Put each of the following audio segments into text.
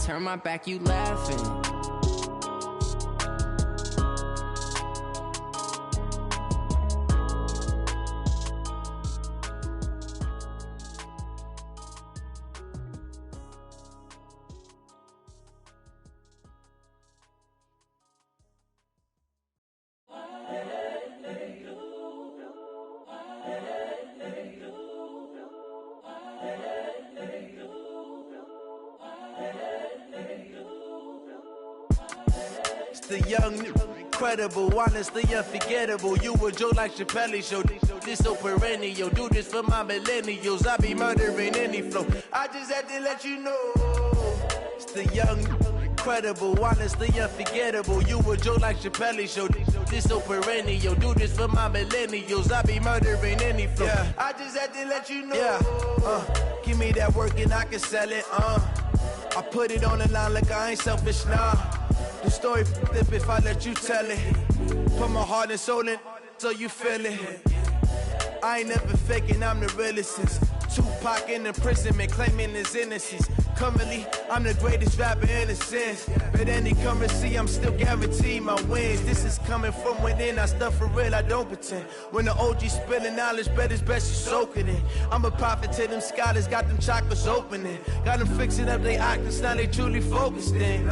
turn my back, you laughing. The young, incredible, honestly unforgettable. You a joke like Chappelle Show. This so perennial. Do this for my millennials. I be murdering any flow. I just had to let you know. It's the young, incredible, honestly unforgettable. You a joke like Chappelle Show. This so perennial. Do this for my millennials. I be murdering any flow. Yeah. I just had to let you know. Yeah. Give me that work and I can sell it. I put it on the line like I ain't selfish, nah. The story flip if I let you tell it. Put my heart and soul in so you feel it. I ain't never faking, I'm the realest since Tupac in imprisonment, claiming his innocence. Currently, I'm the greatest rapper in a sense. But any currency, I'm still guaranteed my wins. This is coming from within, I stuff for real, I don't pretend. When the OG spilling knowledge, bet it's best you soak it in. I'm a prophet to them scholars, got them chakras opening. Got them fixing up they octaves, now they truly focused in.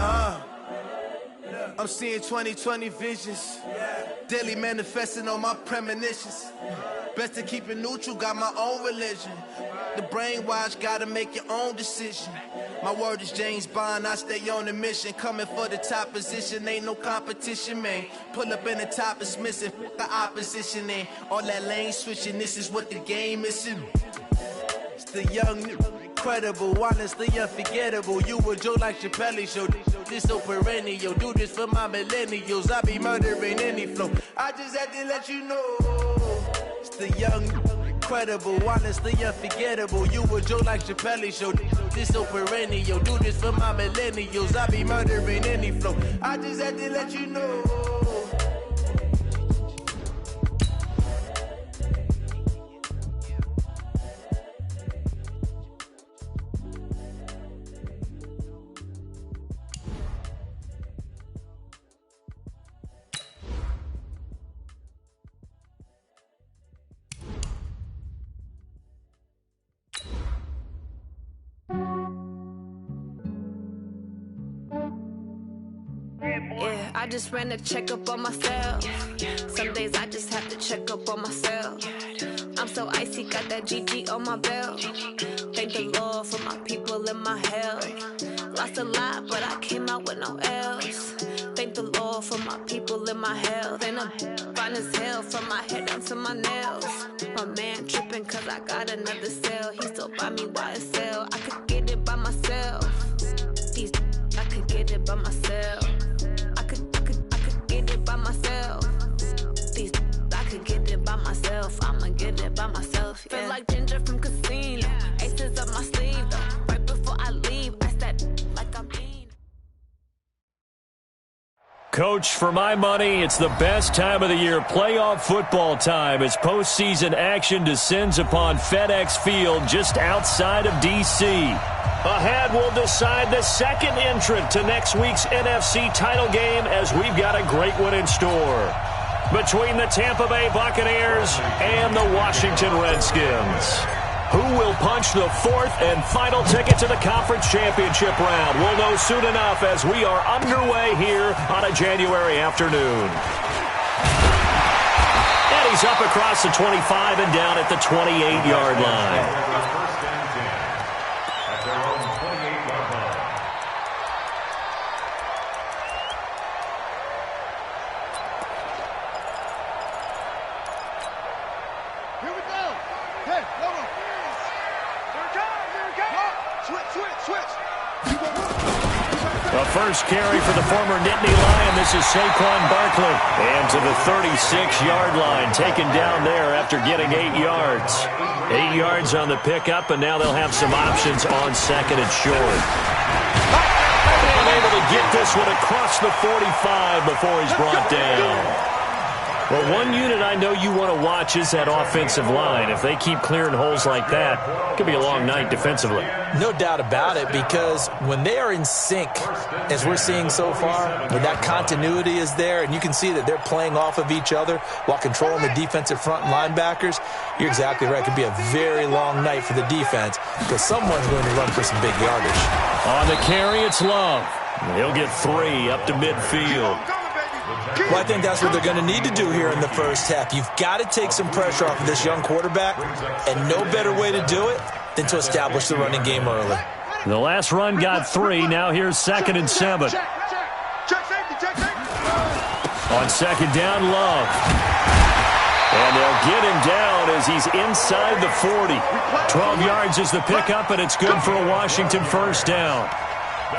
I'm seeing 2020 visions, daily manifesting on my premonitions. Best to keep it neutral, got my own religion. The brainwash, gotta make your own decision. My word is James Bond, I stay on a mission. Coming for the top position, ain't no competition, man. Pull up in the top is missing, the opposition in. All that lane switching, this is what the game is. It's the young, incredible, honestly unforgettable. You a joke like Chappelle Show. This so perennial. Do this for my millennials. I be murdering any flow. I just had to let you know. It's the young, incredible, honestly unforgettable. You a joke like Chappelle Show. This so perennial. Do this for my millennials. I be murdering any flow. I just had to let you know. Yeah, I just ran a checkup on myself. Some days I just have to check up on myself. I'm so icy, got that GG on my belt. Thank the Lord for my people and my health. Lost a lot, but I came out with no L's. Thank the Lord for my people and my health. And I'm fine as hell from my head down to my nails. My man tripping cause I got another cell. He still buy me YSL. I could get it by myself. These I could get it by myself. I could get it by myself. These I could get it by myself. I'ma get it by myself. Yeah. Feel like Ginger from Casino. Aces up my sleeve though. Right before I leave, I said like I'm mean. Coach, for my money, it's the best time of the year, playoff football time, as postseason action descends upon FedEx Field just outside of D.C. Ahead, we'll decide the second entrant to next week's NFC title game, as we've got a great one in store between the Tampa Bay Buccaneers and the Washington Redskins. Who will punch the fourth and final ticket to the conference championship round? We'll know soon enough as we are underway here on a January afternoon. And he's up across the 25 and down at the 28-yard line. The first carry for the former Nittany Lion. This is Saquon Barkley. And to the 36-yard line, taken down there after getting 8 yards. 8 yards on the pickup, and now they'll have some options on second and short. And able to get this one across the 45 before he's brought down. Well, one unit I know you want to watch is that offensive line. If they keep clearing holes like that, it could be a long night defensively. No doubt about it, because when they are in sync, as we're seeing so far, when that continuity is there, and you can see that they're playing off of each other while controlling the defensive front linebackers, you're exactly right. It could be a very long night for the defense because someone's going to run for some big yardage. On the carry, it's Love. He'll get 3 up to midfield. Well, I think that's what they're going to need to do here in the first half. You've got to take some pressure off of this young quarterback, and no better way to do it than to establish the running game early. The last run got 3. Now here's 2nd and 7. On 2nd down, Love. And they'll get him down as he's inside the 40. 12 yards is the pickup, and it's good for a Washington first down.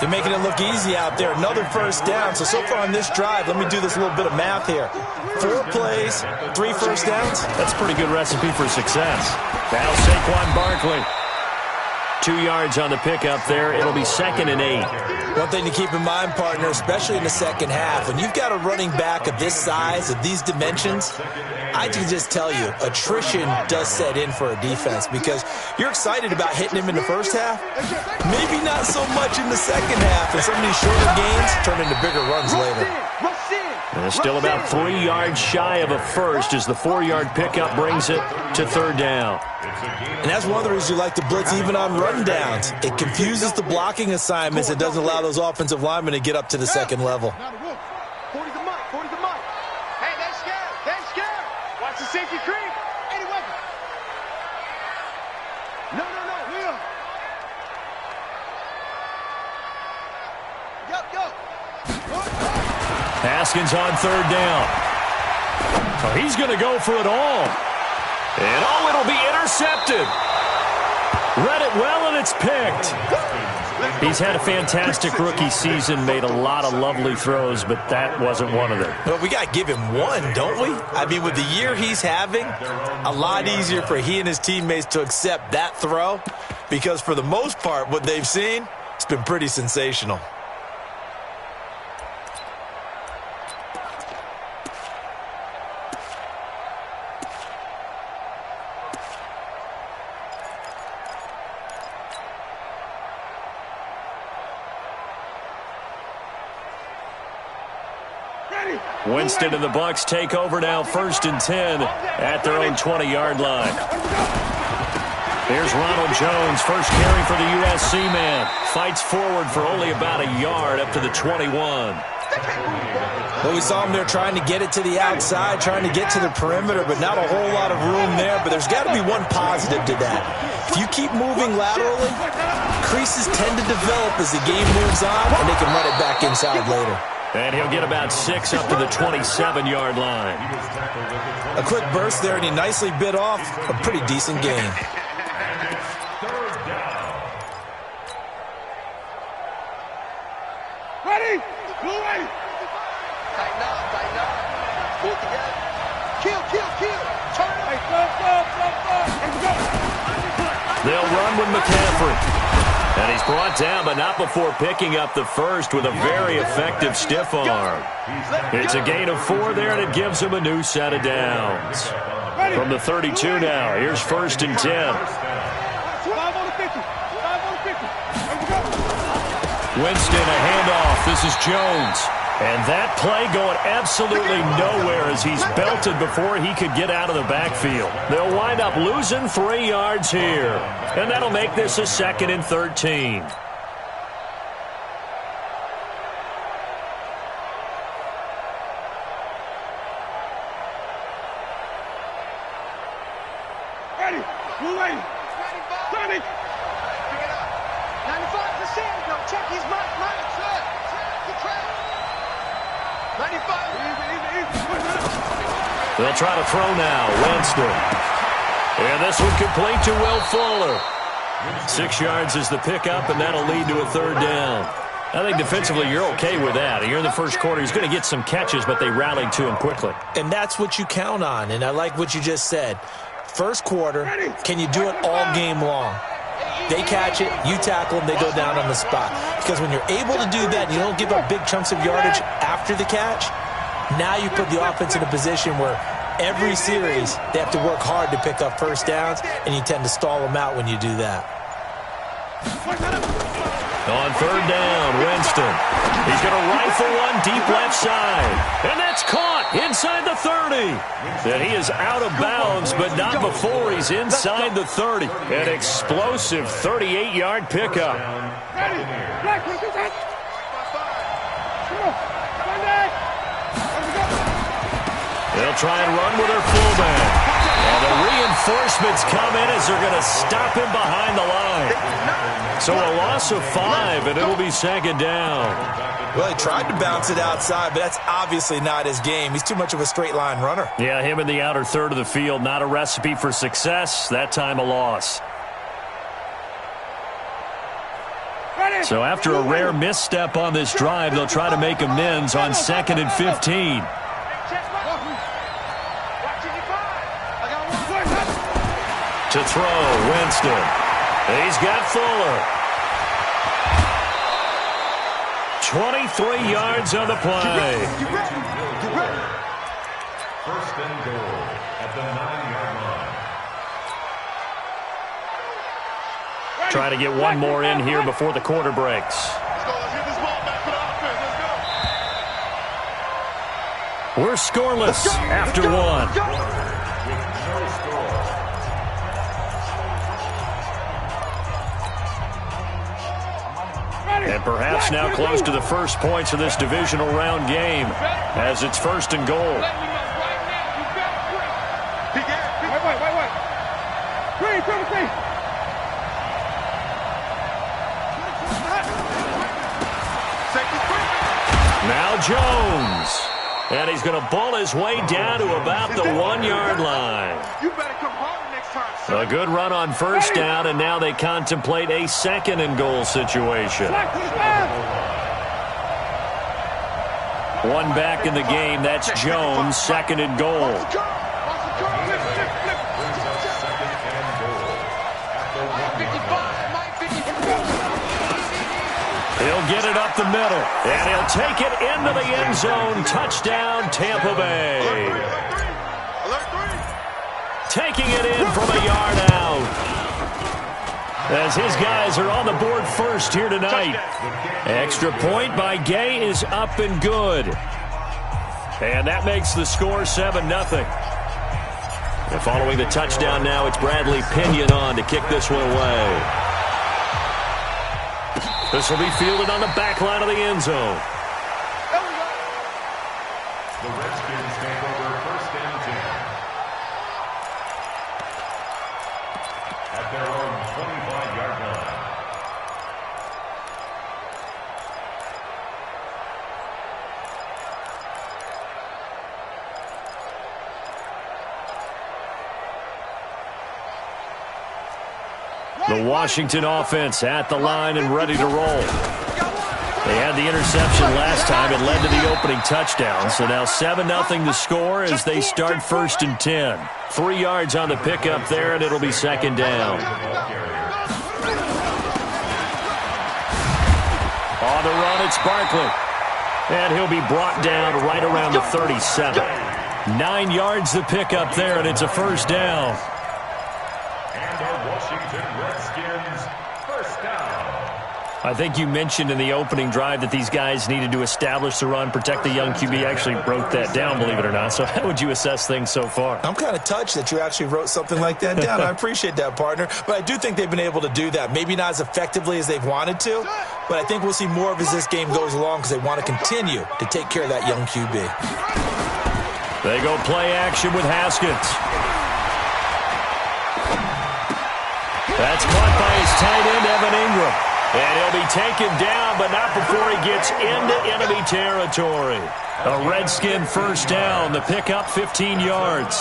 They're making it look easy out there. Another first down. So far on this drive, let me do this little bit of math here. 4 plays, 3 first downs. That's a pretty good recipe for success. Now Saquon Barkley. 2 yards on the pickup there. It'll be 2nd and 8. One thing to keep in mind, partner, especially in the second half, when you've got a running back of this size, of these dimensions, I can just tell you, attrition does set in for a defense because you're excited about hitting him in the first half, maybe not so much in the second half, and some of these shorter gains turn into bigger runs later. And it's still about 3 yards shy of a first as the 4-yard pickup brings it to 3rd down. And that's one of the reasons you like to blitz even on run downs. It confuses the blocking assignments. It doesn't allow those offensive linemen to get up to the second level. Hey, they're scared. They're scared. Watch the safety creep. Any weapon. No, Will. Yo. Haskins on 3rd down. Oh, he's going to go for it all. And, it'll be intercepted. Read it well, and it's picked. He's had a fantastic rookie season, made a lot of lovely throws, but that wasn't one of them. Well, we got to give him one, don't we? I mean, with the year he's having, a lot easier for he and his teammates to accept that throw because for the most part, what they've seen, it's been pretty sensational. Winston and the Bucs take over now, 1st and 10 at their own 20-yard line. Here's Ronald Jones, first carry for the USC man. Fights forward for only about a yard up to the 21. Well, we saw him there trying to get it to the outside, trying to get to the perimeter, but not a whole lot of room there. But there's got to be one positive to that. If you keep moving laterally, creases tend to develop as the game moves on, and they can run it back inside later. And he'll get about 6 up to the 27-yard line. A quick burst there, and he nicely bit off a pretty decent gain. Ready? Blue ready. Tighten up. Pull it together. Kill. Turn it. Hey, go. They'll run with McCaffrey. And he's brought down, but not before picking up the first with a very effective stiff arm. It's a gain of 4 there, and it gives him a new set of downs. From the 32 now, here's 1st and 10. 5 on the 50. Winston, a handoff. This is Jones. And that play going absolutely nowhere as he's belted before he could get out of the backfield. They'll wind up losing 3 yards here. And that'll make this a 2nd and 13. Ready. Blue ready. 30. Pick it up. 95%. No, check his mic. Good track. 95. They'll try to throw now. Winston. And this one complete to Will Fuller. 6 yards is the pickup, and that'll lead to a 3rd down. I think defensively you're okay with that. Here in the first quarter, he's going to get some catches, but they rallied to him quickly. And that's what you count on, and I like what you just said. First quarter, can you do it all game long? They catch it, you tackle them, they go down on the spot. Because when you're able to do that, you don't give up big chunks of yardage after the catch, Now you put the offense in a position where every series they have to work hard to pick up first downs, and you tend to stall them out when you do that. On third down, Winston. He's going to rifle one deep left side. And that's caught inside the 30. And he is out of bounds, but not before he's inside the 30. An explosive 38-yard pickup. They'll try and run with their fullback. And the reinforcements come in as they're going to stop him behind the line. So a loss of 5, and it'll be second down. Well, he tried to bounce it outside, but that's obviously not his game. He's too much of a straight-line runner. Yeah, him in the outer third of the field, not a recipe for success. That time a loss. So after a rare misstep on this drive, they'll try to make amends on 2nd and 15. To throw, Winston. He's got Fuller. 23 yards on the play. First and goal at the 9-yard line. Try to get one more in here before the quarter breaks. We're scoreless after one. And perhaps now close to the first points of this divisional round game as it's first and goal. Now Jones. And he's going to ball his way down to about the 1-yard line. You better come home next time, son. A good run on first down, and now they contemplate a 2nd and goal situation. One back in the game. That's Jones, 2nd and goal. He'll get it up the middle, and he'll take it into the end zone. Touchdown, Tampa Bay. Taking it in from a yard out. As his guys are on the board first here tonight. Extra point by Gay is up and good. And that makes the score 7-0. And following the touchdown now, it's Bradley Pinion on to kick this one away. This will be fielded on the back line of the end zone. The Redskins take over first and 10. At their own 25-yard line. The Washington offense at the line and ready to roll. They had the interception last time. It led to the opening touchdown. So now 7-0 the score as they start first and 10. 3 yards on the pickup there, and it'll be second down. On the run, it's Barkley. And he'll be brought down right around the 37. 9 yards the pickup there, and it's a first down. I think you mentioned in the opening drive that these guys needed to establish the run, protect the young QB. Actually broke that down, believe it or not. So how would you assess things so far? I'm kind of touched that you actually wrote something like that down. I appreciate that, partner. But I do think they've been able to do that. Maybe not as effectively as they've wanted to, but I think we'll see more of as this game goes along because they want to continue to take care of that young QB. They go play action with Haskins. That's caught by his tight end, Evan Ingram. And he'll be taken down, but not before he gets into enemy territory. A Redskin first down. The pickup 15 yards.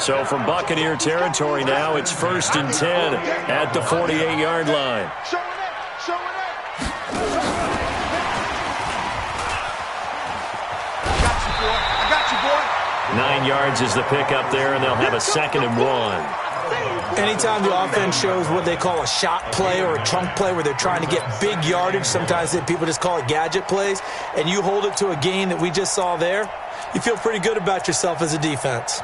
So from Buccaneer territory now, it's first and 10 at the 48-yard line. I got you, boy. 9 yards is the pickup there, and they'll have a 2nd and 1. Anytime the offense shows what they call a shot play or a chunk play where they're trying to get big yardage, sometimes people just call it gadget plays, and you hold it to a gain that we just saw there, you feel pretty good about yourself as a defense.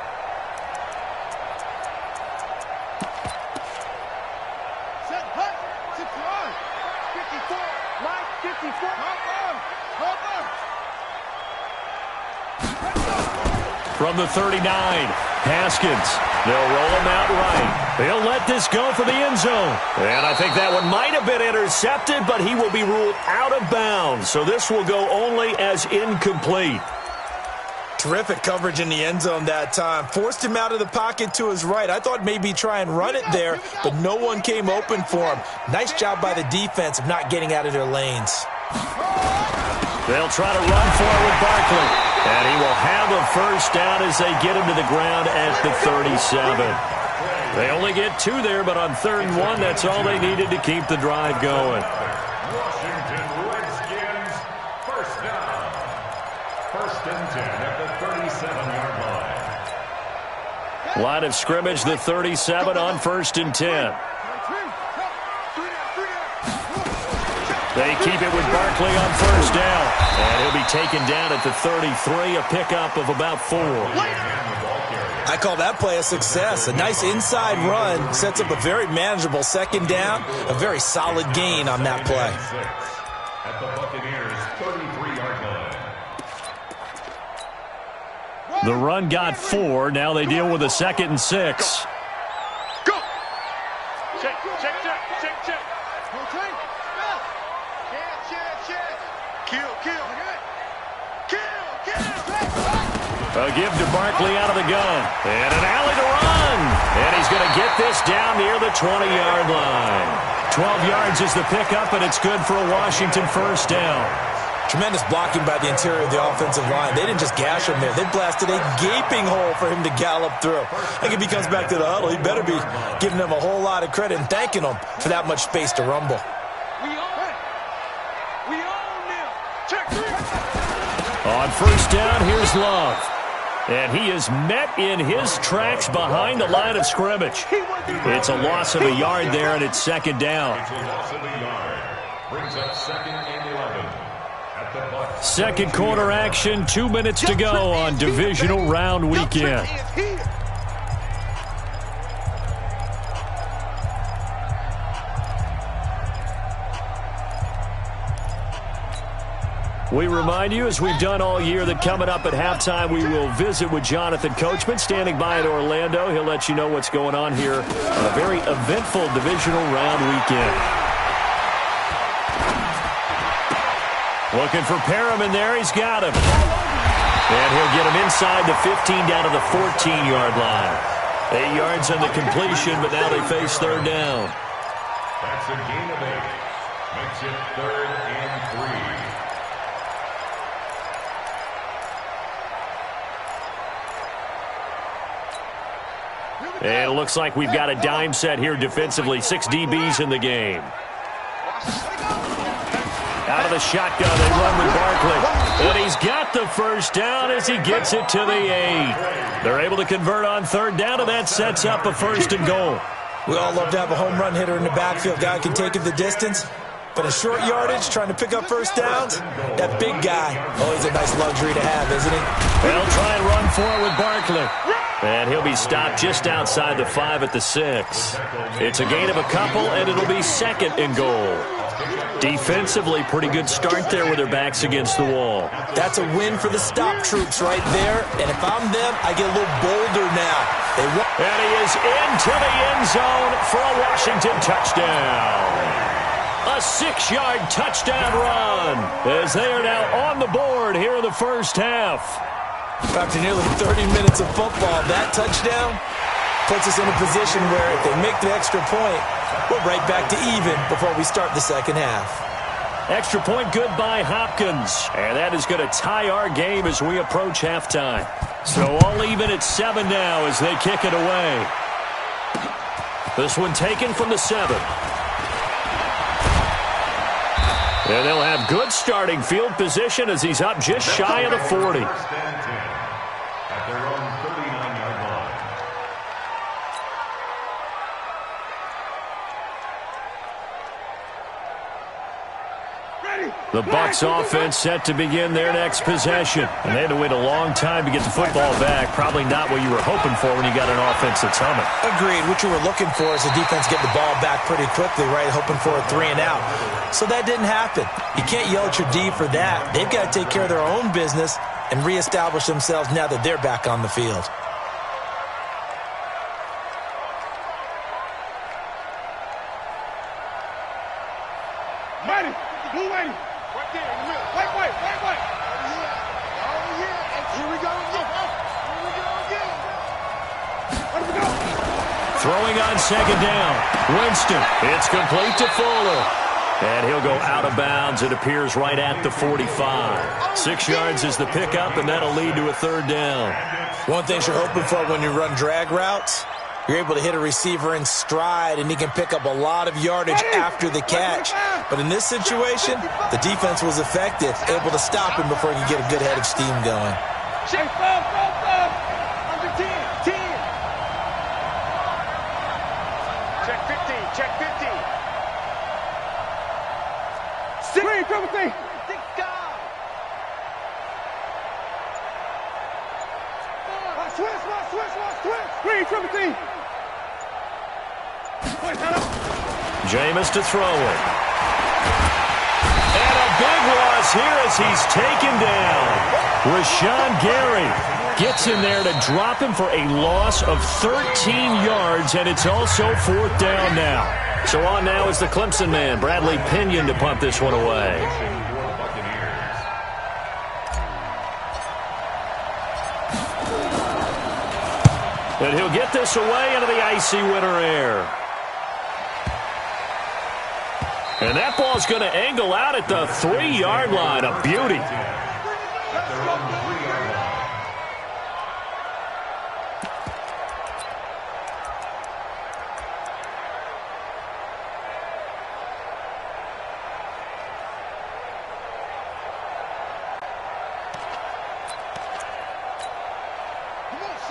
From the 39, Haskins. They'll roll him out right. They'll let this go for the end zone. And I think that one might have been intercepted, but he will be ruled out of bounds. So this will go only as incomplete. Terrific coverage in the end zone that time. Forced him out of the pocket to his right. I thought maybe try and run it there, but no one came open for him. Nice job by the defense of not getting out of their lanes. They'll try to run for it with Barkley. And he will have a first down as they get him to the ground at the 37. They only get 2 there, but on 3rd and 1, that's all they needed to keep the drive going. Washington Redskins, first down. 1st and 10 at the 37-yard line. Line of scrimmage, the 37 on 1st and 10. They keep it with Barkley on 1st down. And he'll be taken down at the 33, a pickup of about 4. I call that play a success. A nice inside run sets up a very manageable 2nd down, a very solid gain on that play. At the Buccaneers' 33-yard line. The run got 4. Now they deal with a 2nd and 6. Go! Check. A give to Barkley out of the gun. And an alley to run. And he's going to get this down near the 20-yard line. 12 yards is the pickup, and it's good for a Washington 1st down. Tremendous blocking by the interior of the offensive line. They didn't just gash him there. They blasted a gaping hole for him to gallop through. I think if he comes back to the huddle, he better be giving them a whole lot of credit and thanking them for that much space to rumble. We own them. Check 3. On 1st down, here's Love. And he is met in his tracks behind the line of scrimmage. It's a loss of a yard there, and it's 2nd down. It's a loss of a yard. Brings up 2nd and 11 at the Bucs. 2nd quarter action, 2 minutes to go on divisional round weekend. We remind you, as we've done all year, that coming up at halftime, we will visit with Jonathan Coachman, standing by in Orlando. He'll let you know what's going on here on a very eventful divisional round weekend. Looking for Perriman there. He's got him. And he'll get him inside the 15 down to the 14-yard line. 8 yards on the completion, but now they face 3rd down. That's a gain of 8. Makes it 3rd and 3. And it looks like we've got a dime set here defensively. 6 DBs in the game. Out of the shotgun, they run with Barkley. And he's got the first down as he gets it to the 8. They're able to convert on 3rd down, and that sets up a 1st and goal. We all love to have a home run hitter in the backfield. Guy can take it the distance. But a short yardage, trying to pick up first downs, that big guy, always a nice luxury to have, isn't he? They'll try and run for it with Barkley. And he'll be stopped just outside the 5 at the 6. It's a gain of a couple, and it'll be 2nd and goal. Defensively, pretty good start there with their backs against the wall. That's a win for the stop troops right there. And if I'm them, I get a little bolder now. And he is into the end zone for a Washington touchdown. A 6-yard touchdown run as they are now on the board here in the 1st half. After nearly 30 minutes of football, that touchdown puts us in a position where if they make the extra point, we're right back to even before we start the 2nd half. Extra point good by Hopkins. And that is going to tie our game as we approach halftime. So all even at 7 now as they kick it away. This one taken from the 7. And they'll have good starting field position as he's up just shy of the 40. At their own 39-yard line. The Bucs offense set to begin their next possession. And they had to wait a long time to get the football back. Probably not what you were hoping for when you got an offense that's humming. Agreed. What you were looking for is the defense getting the ball back pretty quickly, right? Hoping for a 3 and out. So that didn't happen. You can't yell at your D for that. They've got to take care of their own business and reestablish themselves now that they're back on the field. Throwing on second down. Winston. It's complete to Fuller. And he'll go out of bounds. It appears right at the 45. 6 yards is the pickup, and that'll lead to a third down. One thing you're hoping for when you run drag routes, you're able to hit a receiver in stride, and he can pick up a lot of yardage after the catch. But in this situation, the defense was effective, able to stop him before he could get a good head of steam going. Check, under 10, 10. Check 15, check 15. 6, triple thing. 6 guys. Switch. 3, triple thing. Jameis to throw it. And a big loss here as he's taken down. Rashawn Gary gets in there to drop him for a loss of 13 yards, and it's also 4th down now. So on now is the Clemson man, Bradley Pinion, to punt this one away. And he'll get this away into the icy winter air. And that ball's going to angle out at the 3-yard line. A beauty.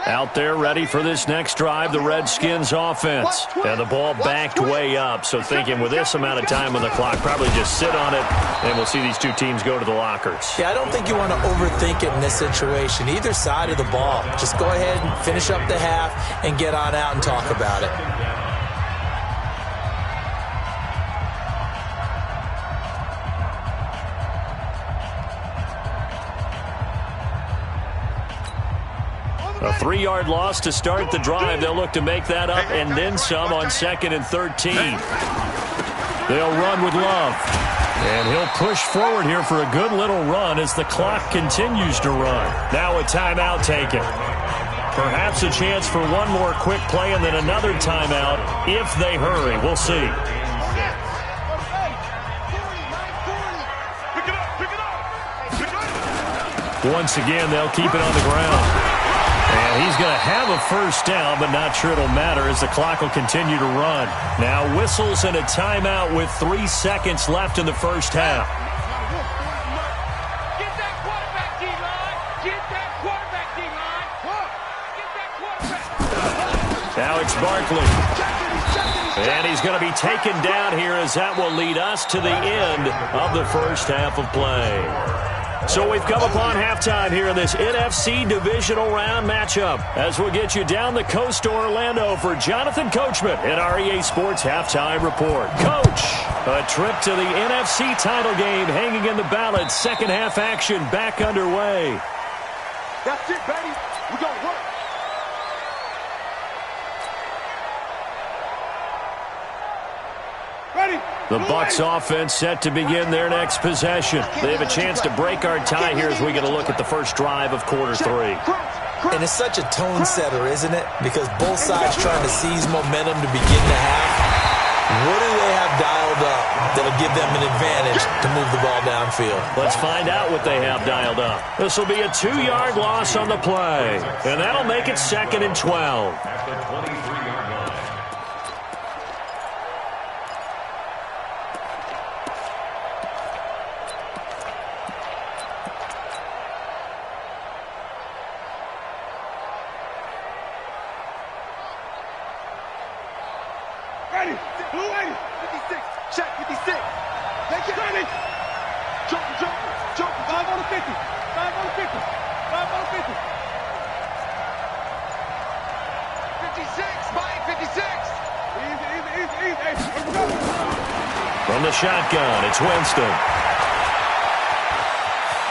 Out there ready for this next drive, the Redskins offense. And the ball backed way up, so thinking with this amount of time on the clock, probably just sit on it, and we'll see these two teams go to the lockers. Yeah, I don't think you want to overthink it in this situation. Either side of the ball. Just go ahead and finish up the half and get on out and talk about it. A 3-yard loss to start the drive. They'll look to make that up and then some on 2nd and 13. They'll run with Love. And he'll push forward here for a good little run as the clock continues to run. Now a timeout taken. Perhaps a chance for one more quick play and then another timeout if they hurry. We'll see. Once again, they'll keep it on the ground. And he's going to have a first down, but not sure it'll matter as the clock will continue to run. Now whistles and a timeout with 3 seconds left in the first half. Get that quarterback, D-line. Get that quarterback, D-line. Get that quarterback. Now it's Barkley. And he's going to be taken down here as that will lead us to the end of the first half of play. So we've come upon halftime here in this NFC divisional round matchup as we'll get you down the coast to Orlando for Jonathan Coachman in our EA Sports Halftime Report. Coach, a trip to the NFC title game hanging in the balance. Second half action back underway. That's it, baby. We're going to work. Ready? The Bucs offense set to begin their next possession. They have a chance to break our tie here as we get a look at the first drive of quarter 3. And it's such a tone setter, isn't it? Because both sides trying to seize momentum to begin the half. What do they have dialed up that'll give them an advantage to move the ball downfield? Let's find out what they have dialed up. This will be a 2-yard loss on the play. And that'll make it 2nd and 12. At the 23-yard line. Ready. Blue 80. 56. Check 56. Make it ready. Jump. 5 on the 50. 5 on the 50. 5 on the 50. 56. Mike, 56. Easy. Hey, let's go. From the shotgun, it's Winston.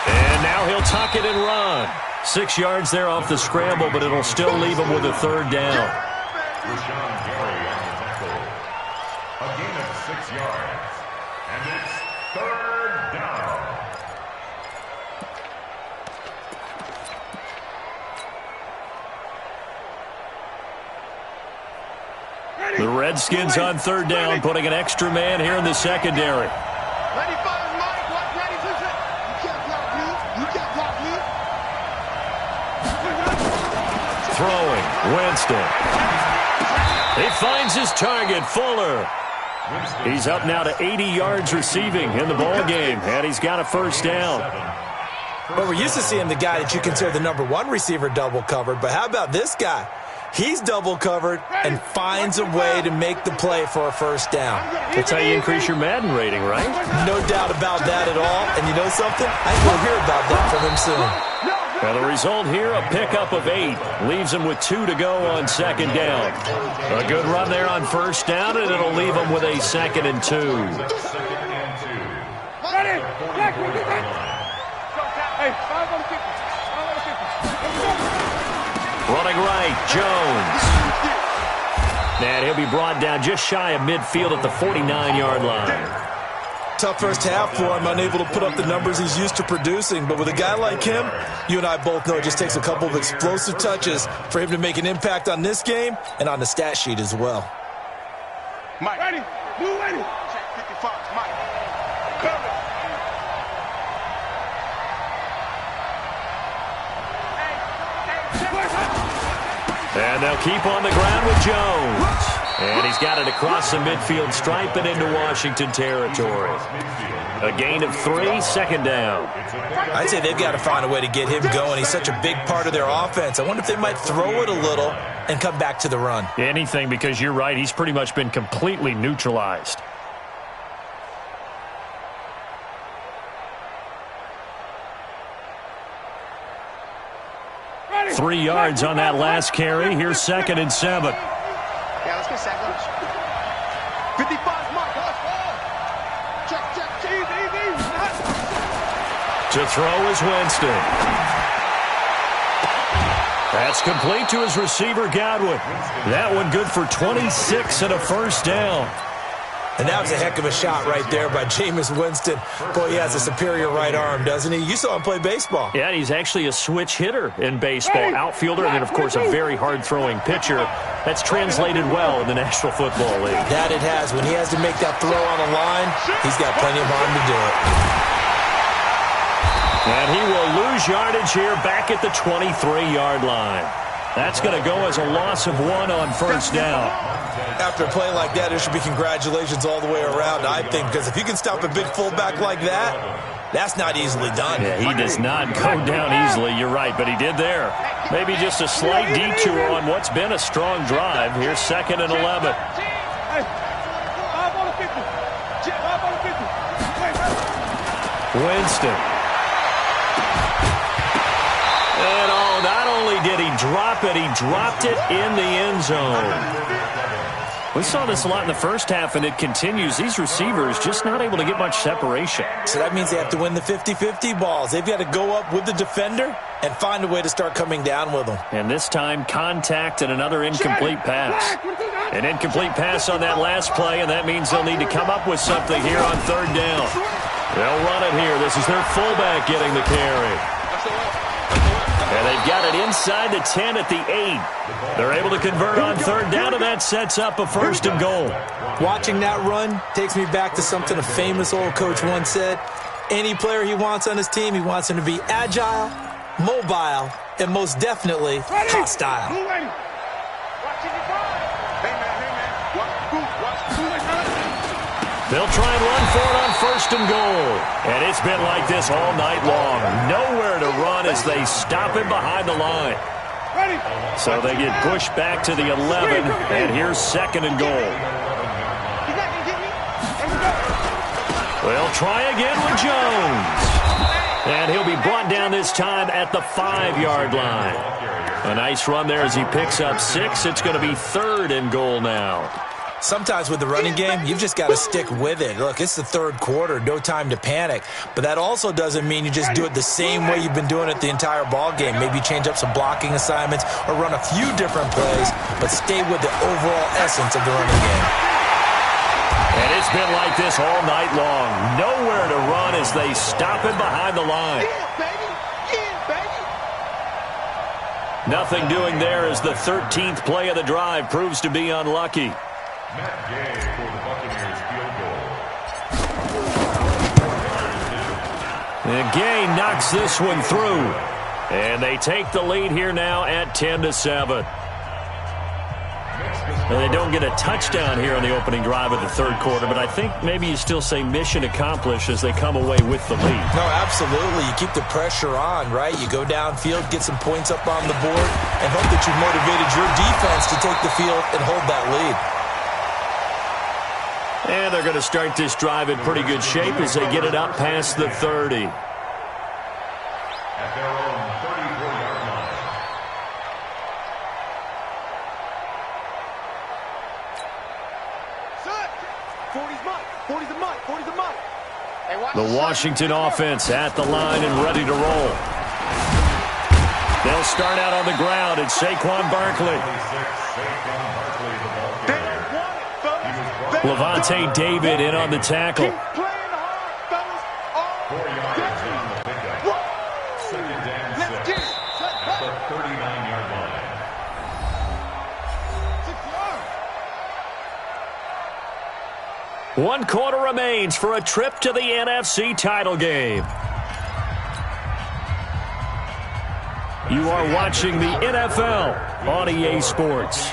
And now he'll tuck it and run. 6 yards there off the scramble, but it'll still leave him with a third down. Rashawn Gary on the tackle. A gain of 6 yards. And it's third down. The Redskins on third down, putting an extra man here in the secondary. Ready, fire, Mike. Watch, ready, push it. You can't block me. Throwing, Winston. He finds his target, Fuller. He's up now to 80 yards receiving in the ball game, and he's got a first down. Well, we're used to seeing the guy that you consider the number 1 receiver double covered, but how about this guy? He's double covered and finds a way to make the play for a first down. That's how you increase your Madden rating, right? No doubt about that at all. And you know something? I think we'll hear about that from him soon. Well, the result here, a pickup of 8. Leaves him with 2 to go on second down. A good run there on first down, and it'll leave him with a 2nd and 2. Ready? Hey, 5 on the 50. 5 on the 50. Running right, Jones. And he'll be brought down just shy of midfield at the 49-yard line. Tough first half for him, unable to put up the numbers he's used to producing. But with a guy like him, you and I both know it just takes a couple of explosive touches for him to make an impact on this game and on the stat sheet as well. Mike. Ready? Move ready. Check 55. Mike. Cover. And they'll keep on the ground with Jones. And he's got it across the midfield stripe and into Washington territory. A gain of 3, second down. I'd say they've got to find a way to get him going. He's such a big part of their offense. I wonder if they might throw it a little and come back to the run. Anything, because you're right, he's pretty much been completely neutralized. Ready? 3 yards on that last carry. Here's 2nd and 7. Yeah, let's get second. 55, Mike. Check. Easy. To throw is Winston. That's complete to his receiver, Godwin. That one good for 26 and a first down. And that was a heck of a shot right there by Jameis Winston. Boy, he has a superior right arm, doesn't he? You saw him play baseball. Yeah, he's actually a switch hitter in baseball. Outfielder, and then, of course, a very hard-throwing pitcher. That's translated well in the National Football League. That it has. When he has to make that throw on the line, he's got plenty of arm to do it. And he will lose yardage here back at the 23-yard line. That's going to go as a loss of 1 on first down. After a play like that, there should be congratulations all the way around, I think, because if you can stop a big fullback like that, that's not easily done. Yeah, he does not go down easily, you're right, but he did there. Maybe just a slight detour on what's been a strong drive. Here's 2nd and 11. Hey, 5 on the 50. 5 on the 50. Winston. And not only did he drop it, he dropped it in the end zone. We saw this a lot in the first half, and it continues. These receivers just not able to get much separation. So that means they have to win the 50-50 balls. They've got to go up with the defender and find a way to start coming down with them. And this time, contact and another incomplete pass. An incomplete pass on that last play, and that means they'll need to come up with something here on third down. They'll run it here. This is their fullback getting the carry. And they've got it inside the 10 at the 8. They're able to convert on third down, and that sets up a 1st and goal. Watching that run takes me back to something a famous old coach once said. Any player he wants on his team, he wants him to be agile, mobile, and most definitely hostile. They'll try and run for it on 1st and goal. And it's been like this all night long. Nowhere to run as they stop him behind the line. So they get pushed back to the 11, and here's 2nd and goal. They'll try again with Jones. And he'll be brought down this time at the 5-yard line. A nice run there as he picks up 6. It's going to be 3rd and goal now. Sometimes with the running game, you've just got to stick with it. Look, it's the 3rd quarter, no time to panic. But that also doesn't mean you just do it the same way you've been doing it the entire ball game. Maybe change up some blocking assignments or run a few different plays, but stay with the overall essence of the running game. And it's been like this all night long. Nowhere to run as they stop him behind the line. Nothing doing there as the 13th play of the drive proves to be unlucky. Matt Gay for the Buccaneers field goal. And Gay knocks this one through. And they take the lead here now at 10-7. And they don't get a touchdown here on the opening drive of the 3rd quarter, but I think maybe you still say mission accomplished as they come away with the lead. No, absolutely. You keep the pressure on, right? You go downfield, get some points up on the board, and hope that you've motivated your defense to take the field and hold that lead. And they're going to start this drive in pretty good shape as they get it up past the 30. At their own 34-yard line. The Washington offense at the line and ready to roll. They'll start out on the ground. It's Saquon Barkley. Levante David in on the tackle. 4 yards on the pickup. 2nd and 6. At the 39-yard line. 1 quarter remains for a trip to the NFC title game. You are watching the NFL on EA Sports.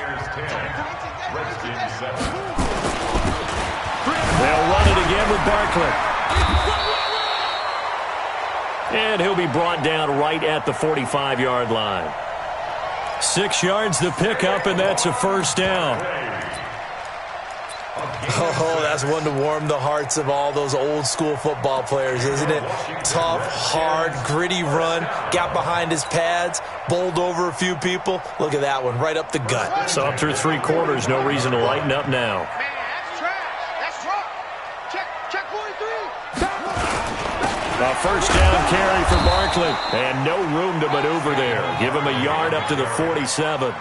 They'll run it again with Barkley. And he'll be brought down right at the 45-yard line. 6 yards the pickup, and that's a 1st down. Oh, that's one to warm the hearts of all those old-school football players, isn't it? Tough, hard, gritty run, got behind his pads, bowled over a few people. Look at that one, right up the gut. So through 3 quarters, no reason to lighten up now. Man, that's trash. That's wrong. Check 43. A 1st down carry for Barkley, and no room to maneuver there. Give him a yard up to the 47.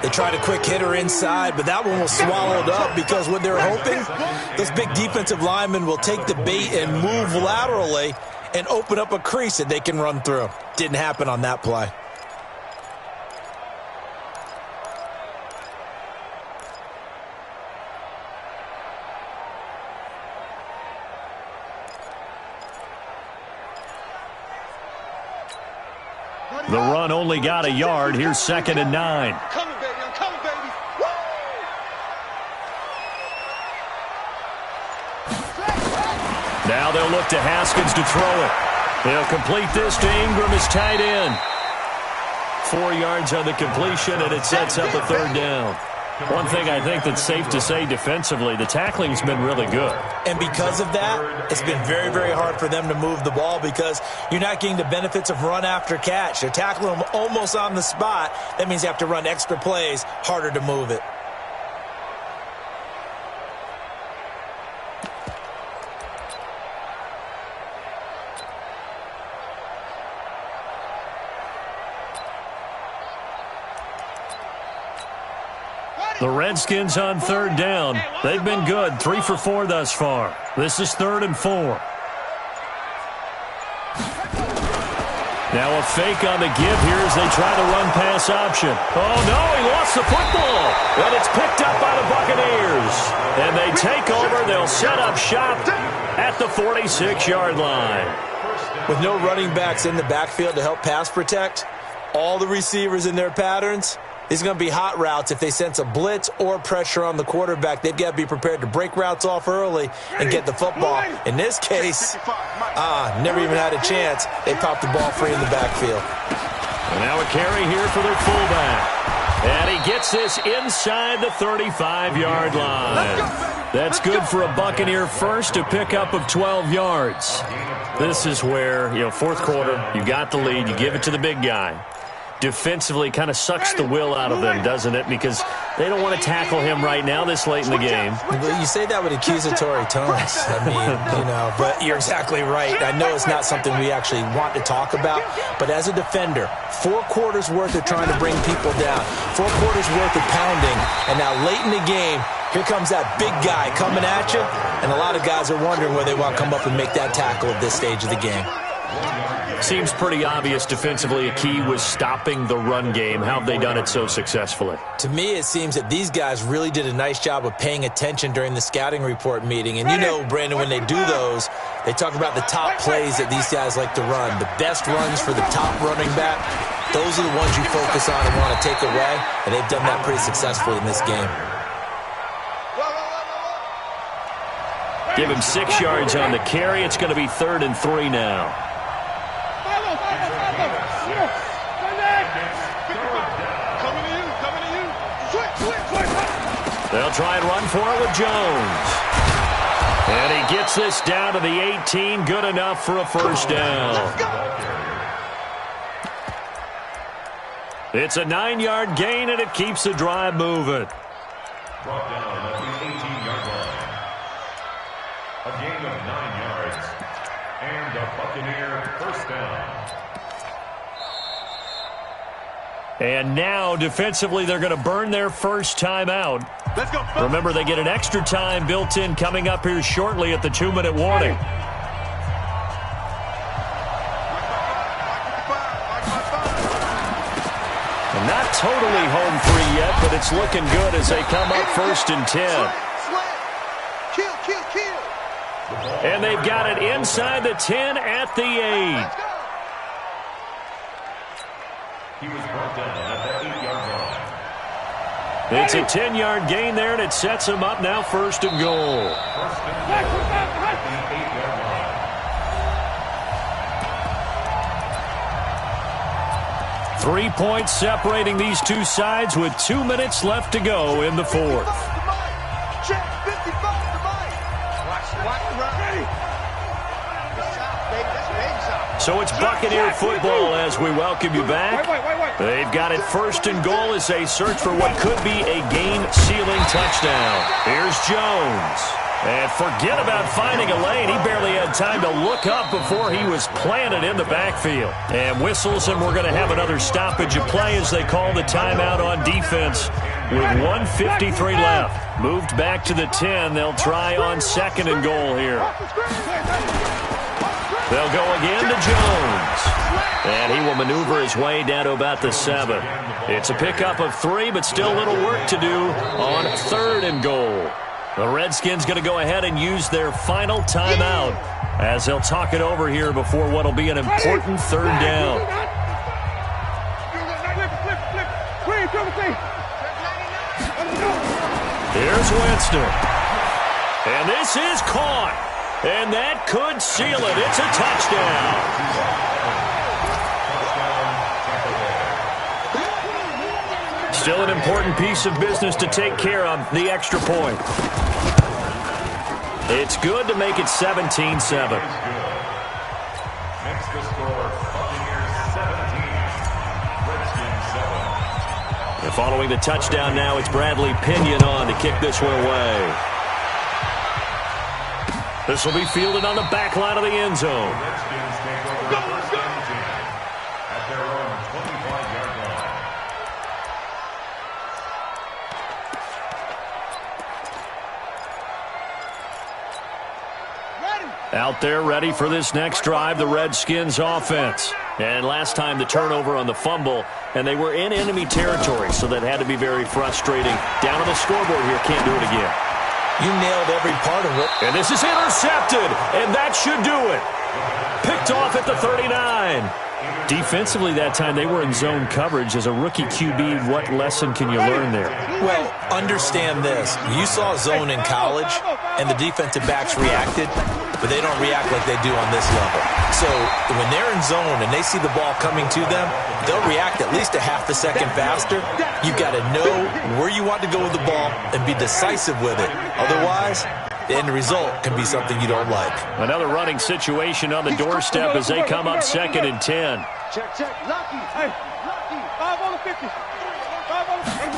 They tried a quick hitter inside, but that one was swallowed up because what they're hoping, those big defensive linemen will take the bait and move laterally and open up a crease that they can run through. Didn't happen on that play. The run only got a yard. Here's 2nd and 9. I'm coming, baby. Woo! Now they'll look to Haskins to throw it. He'll complete this to Ingram as tight end. 4 yards on the completion, and it sets up a 3rd down. One thing I think that's safe to say defensively, the tackling's been really good. And because of that, it's been very, very hard for them to move the ball because you're not getting the benefits of run after catch. They're tackling them almost on the spot. That means you have to run extra plays, harder to move it. The Redskins on 3rd down. They've been good, 3 for 4 thus far. This is 3rd and 4. Now a fake on the give here as they try the run-pass option. Oh, no, he lost the football. And it's picked up by the Buccaneers. And they take over. They'll set up shop at the 46-yard line. With no running backs in the backfield to help pass protect, all the receivers in their patterns, these are going to be hot routes. If they sense a blitz or pressure on the quarterback, they've got to be prepared to break routes off early and get the football. In this case, never even had a chance. They popped the ball free in the backfield. And now a carry here for their fullback. And he gets this inside the 35-yard line. That's good for a Buccaneer first, a pickup of 12 yards. This is where, fourth quarter, you got the lead, you give it to the big guy. Defensively, kind of sucks the will out of them, doesn't it? Because they don't want to tackle him right now this late in the game. But you say that with accusatory tones. I mean, but you're exactly right. I know it's not something we actually want to talk about, but as a defender, 4 quarters worth of trying to bring people down, 4 quarters worth of pounding, and now late in the game, here comes that big guy coming at you, and a lot of guys are wondering whether they want to come up and make that tackle at this stage of the game. Seems pretty obvious defensively a key was stopping the run game. How have they done it so successfully? To me, it seems that these guys really did a nice job of paying attention during the scouting report meeting. And Brandon, when they do those, they talk about the top plays that these guys like to run. The best runs for the top running back, those are the ones you focus on and want to take away. And they've done that pretty successfully in this game. Give him 6 yards on the carry. It's going to be 3rd and 3 now. They'll try and run for it with Jones. And he gets this down to the 18. Good enough for a first down. It's a 9-yard gain, and it keeps the drive moving. Brought down at the 18-yard line. A gain of 9 yards. And a Buccaneer first down. And now, defensively, they're going to burn their first time out. Let's go. Remember, they get an extra time built in coming up here shortly at the 2-minute warning. And not totally home free yet, but it's looking good as they come up 1st and 10. And they've got it inside the 10 at the 8. He was brought down at the 8-yard line. It's a 10-yard gain there, and it sets him up now 1st and goal. 1st and goal at the 8-yard line. 3 points separating these two sides with 2 minutes left to go in the 4th. So it's Buccaneer football as we welcome you back. They've got it 1st and goal as they search for what could be a game-sealing touchdown. Here's Jones. And forget about finding a lane. He barely had time to look up before he was planted in the backfield. And whistles, and we're going to have another stoppage of play as they call the timeout on defense with 1:53 left. Moved back to the 10. They'll try on 2nd and goal here. They'll go again to Jones. And he will maneuver his way down to about the 7. It's a pickup of 3, but still a little work to do on 3rd and goal. The Redskins going to go ahead and use their final timeout as they'll talk it over here before what will be an important 3rd down. Here's Winston. And this is caught. And that could seal it. It's a touchdown. Still an important piece of business to take care of, the extra point. It's good to make it 17-7. Makes the score Buccaneers 17, Redskins 7. And following the touchdown now, it's Bradley Pinion on to kick this one away. This will be fielded on the back line of the end zone. Redskins take over the 1st and 10 at their own 25-yard line. Out there ready for this next drive, the Redskins offense. And last time the turnover on the fumble, and they were in enemy territory, so that had to be very frustrating. Down on the scoreboard here, can't do it again. You nailed every part of it. And this is intercepted, and that should do it. Picked off at the 39. Defensively that time, they were in zone coverage. As a rookie QB, what lesson can you learn there? Well, understand this. You saw zone in college, and the defensive backs reacted, but they don't react like they do on this level. So when they're in zone and they see the ball coming to them, they'll react at least a half half a second faster, you've got to know where you want to go with the ball and be decisive with it. Otherwise, the end result can be something you don't like. Another running situation on the doorstep as they come up 2nd and 10. Check, check. Lucky. Hey, Lucky. 5 on the 50. 5 on the 50.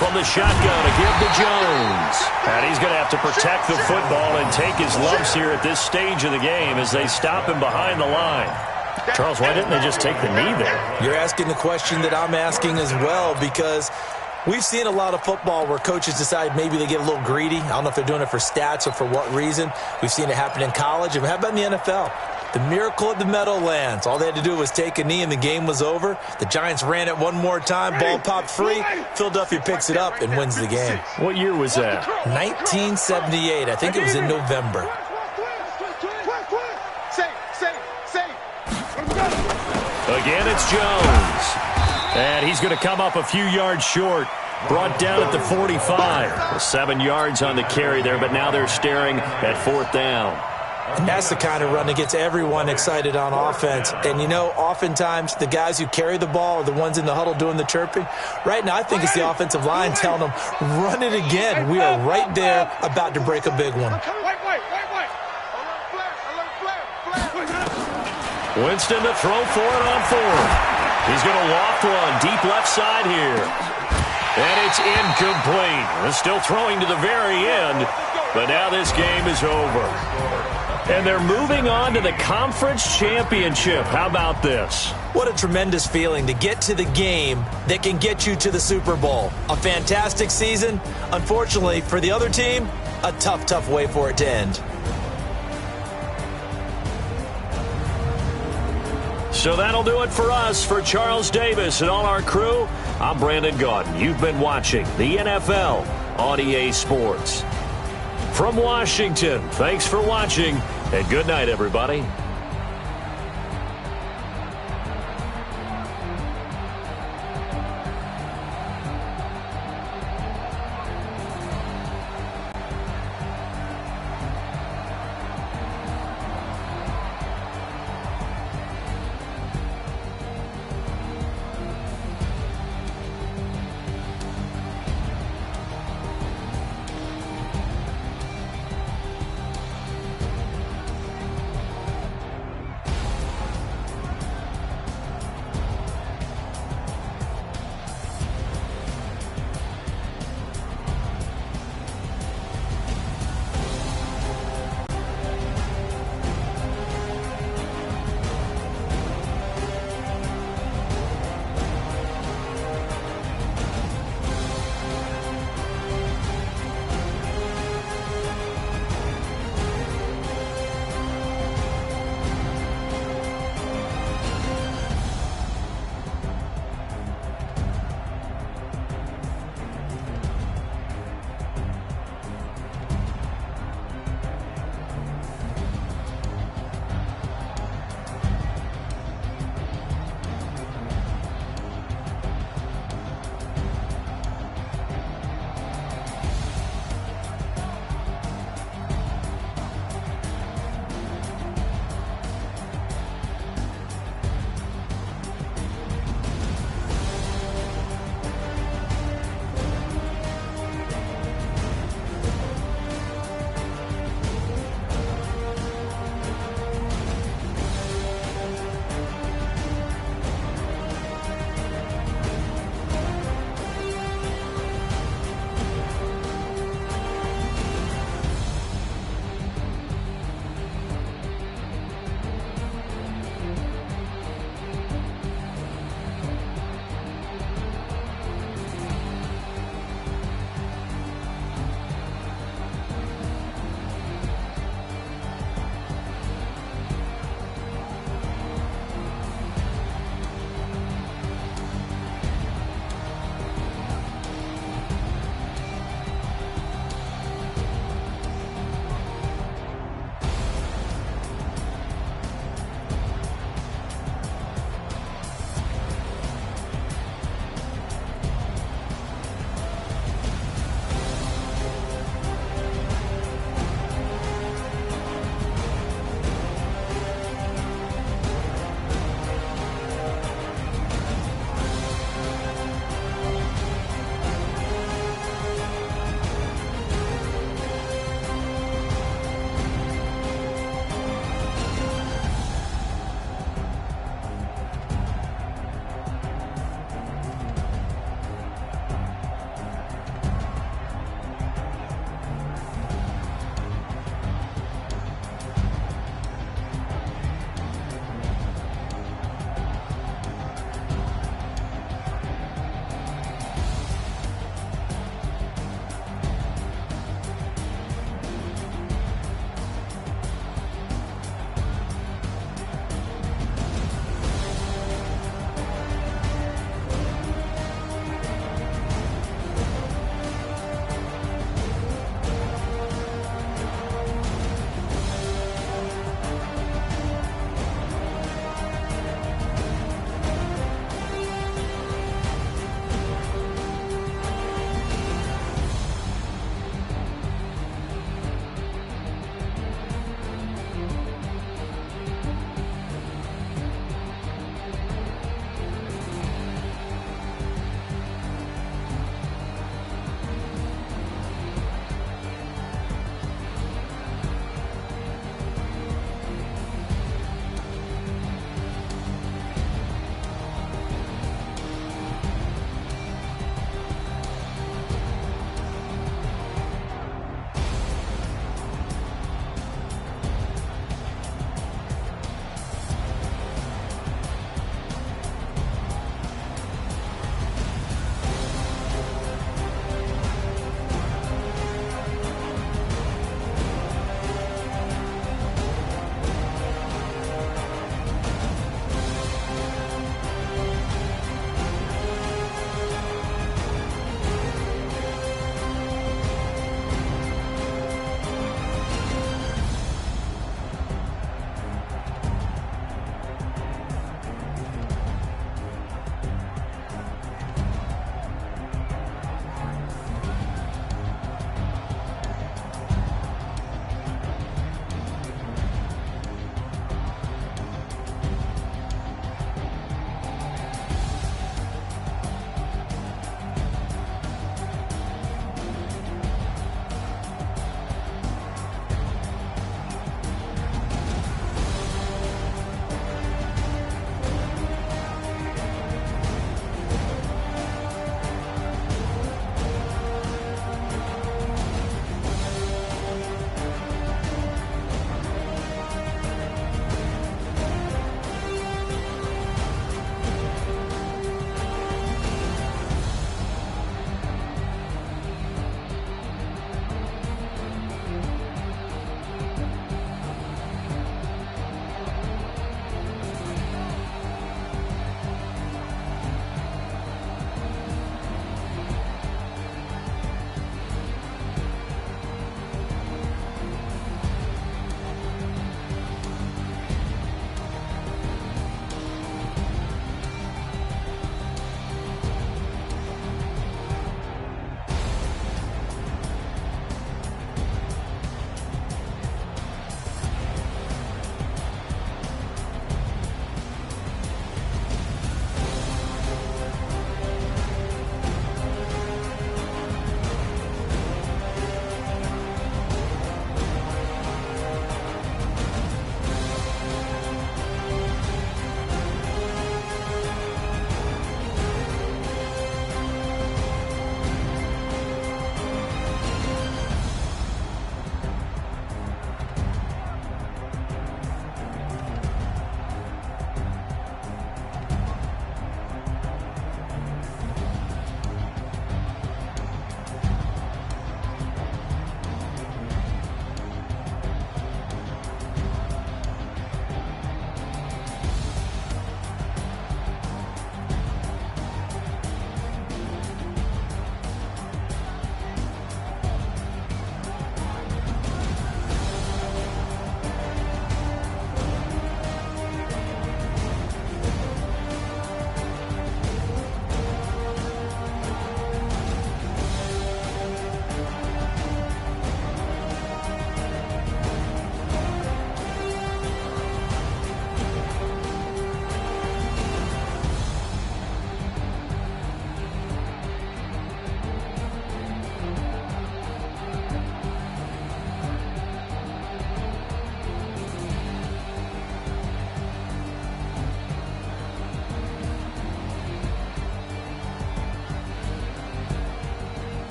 From the shotgun, a give to Jones. And he's going to have to protect the football and take his lumps here at this stage of the game as they stop him behind the line. Charles, why didn't they just take the knee there? You're asking the question that I'm asking as well, because we've seen a lot of football where coaches decide maybe they get a little greedy. I don't know if they're doing it for stats or for what reason. We've seen it happen in college. And how about in the NFL? The miracle of the Meadowlands. All they had to do was take a knee and the game was over. The Giants ran it one more time. Ball popped free. Philadelphia picks it up and wins the game. What year was that? 1978. I think it was in November. Again, it's Jones. And he's going to come up a few yards short. Brought down at the 45. 7 yards on the carry there, but now they're staring at 4th down. And that's the kind of run that gets everyone excited on offense. And, you know, oftentimes the guys who carry the ball are the ones in the huddle doing the chirping. Right now, I think it's the offensive line telling them, run it again. We are right there about to break a big one. Winston to throw for it on 4th. He's going to loft one deep left side here. And it's incomplete. They're still throwing to the very end, but now this game is over. And they're moving on to the conference championship. How about this? What a tremendous feeling to get to the game that can get you to the Super Bowl. A fantastic season. Unfortunately, for the other team, a tough, tough way for it to end. So that'll do it for us. For Charles Davis and all our crew, I'm Brandon Gaudin. You've been watching the NFL on EA Sports. From Washington, thanks for watching, and good night, everybody.